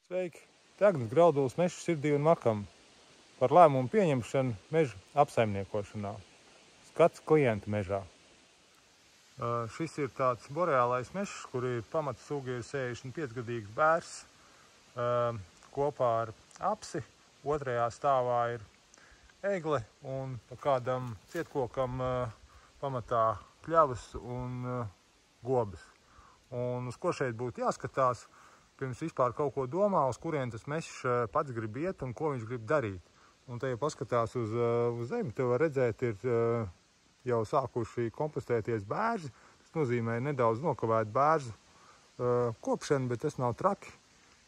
Sveiki! Agnes Graudulis meža sirdī un makam par lēmumu pieņemšanu meža apsaimniekošanā. Skats klienta mežā. Šis ir tāds boreālais mežs, kur ir pamata suga 65-gadīgs bērs kopā ar apsi. Otrajā stāvā ir egle un pa kādam cietkokam pamatā kļavas un gobas. Un uz ko šeit būtu jāskatās, pirms vispār kaut ko domā, uz kurien tas mežs pats grib iet un ko viņš grib darīt. Un te, ja paskatās uz zemi, te var redzēt, ir jau sākuši kompostēties bērzi. Tas nozīmē nedaudz nokavēt bērzu kopšanu, bet tas nav traki.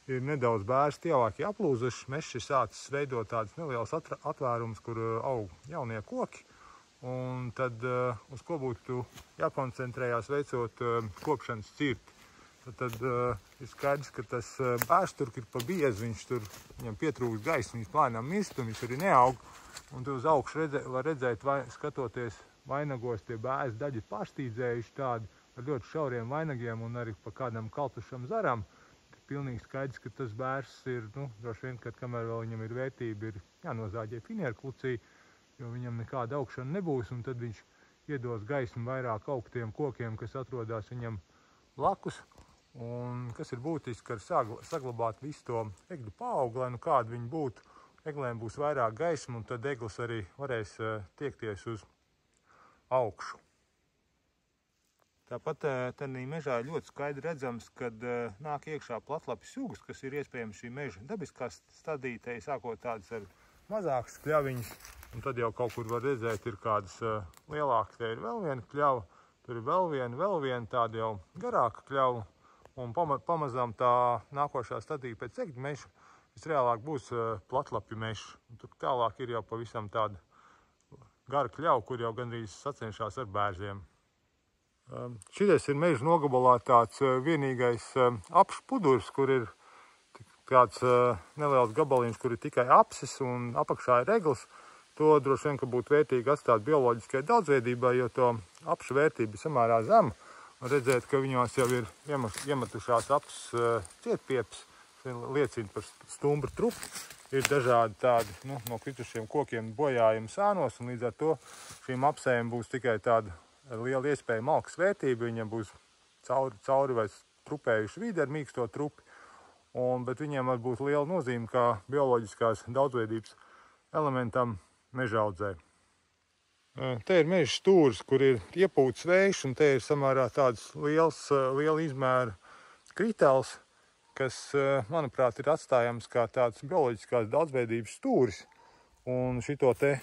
Ir nedaudz bērzi tievāki aplūzuši. Mežs ir sācis veidot tādas nelielas atvērums, kur aug jaunie koki. Un tad uz ko būtu jākoncentrējās veicot kopšanas cirti. Tad ir skaidrs, ka tas bērs tur ir pa biezu, viņam pietrūkst gaisa, viņš plānām mirst un viņš arī neaug. Un tu uz augšu var redzēt, skatoties vainagos, tie bērzi daļi pārstīdzējuši tādi ar ļoti šauriem vainagiem un arī pa kādam kaltušam zaram. Ir pilnīgi skaidrs, ka tas bērs ir, droši vien, kad kamēr vēl viņam ir vērtība, ir jānozāģē finierklucī, jo viņam nekāda augšana nebūs, un tad viņš iedos gaismu vairāk augtiem kokiem, kas atrodas viņam blakus. Un kas ir būtiski, ar saglabāt visu to egļu paaugu, lai kāda viņi būtu. Eglēm būs vairāk gaismu, un tad eglis arī varēs tiekties uz augšu. Tāpat tādā mežā ir ļoti skaidri redzams, kad nāk iekšā platlapju sugas, kas ir iespējams šī meža dabiskā stadītē, sākot tādas ar mazākas kļaviņas, un tad jau kaut kur var redzēt, ir kādas lielākas. Te ir vēl viena kļava, tur ir vēl viena tāda jau garāka kļava. Un pamazām tā nākošā stadija pēc egļu meža visreālāk būs platlapju mežs. Tur tālāk ir jau pavisam tāda gara kļava, kur jau gandrīz sacenšās ar bērziem. Šitais ir meža nogabalā tāds vienīgais apšpudurs, kur ir tāds neliels gabaliņš, kur ir tikai apsis un apakšā ir eglis. To droši vien, ka būtu vērtīgi atstāt bioloģiskai daudzveidībai, jo to apšu vērtība ir samērā zema. Var redzēt, ka viņos jau ir iemetušās apsis cietpiepes, liecina par stumbru trupu. Ir dažādi tādi no kritušiem kokiem bojājumi sānos, un līdz ar to šīm apsēm būs tikai tāda liela iespēja malkas vērtība. Viņam būs cauri vai trupējuši vidi ar mīksto trupi, bet viņiem var būt liela nozīme kā bioloģiskās daudzveidības elementam mežaudzē. Te ir meža stūris, kur ir iepūts vējš, un te ir samērā tāds liela izmēra kritels, kas, manuprāt, ir atstājams kā tāds bioloģiskās daudzveidības stūris. Un šito te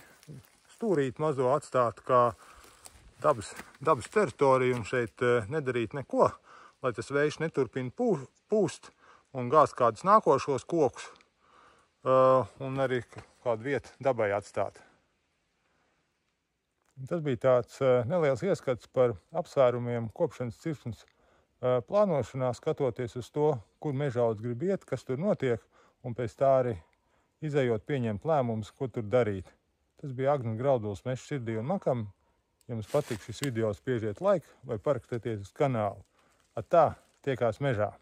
stūrīt mazo atstātu kā dabas teritoriju un šeit nedarīt neko, lai tas vējš neturpina pūst un gāzt kādus nākošos kokus un arī kādu vietu dabai atstāt. Tas bija tāds neliels ieskats par apsvērumiem kopšanas cirtnes plānošanā, skatoties uz to, kur mežaudz grib iet, kas tur notiek, un pēc tā arī izejot pieņemt lēmumus, ko tur darīt. Tas bija Agnes Graudulis meža sirdī un makam. Ja jums patīk šis video, spiežiet laiku vai parakstieties uz kanālu. Atā, tiekās mežā!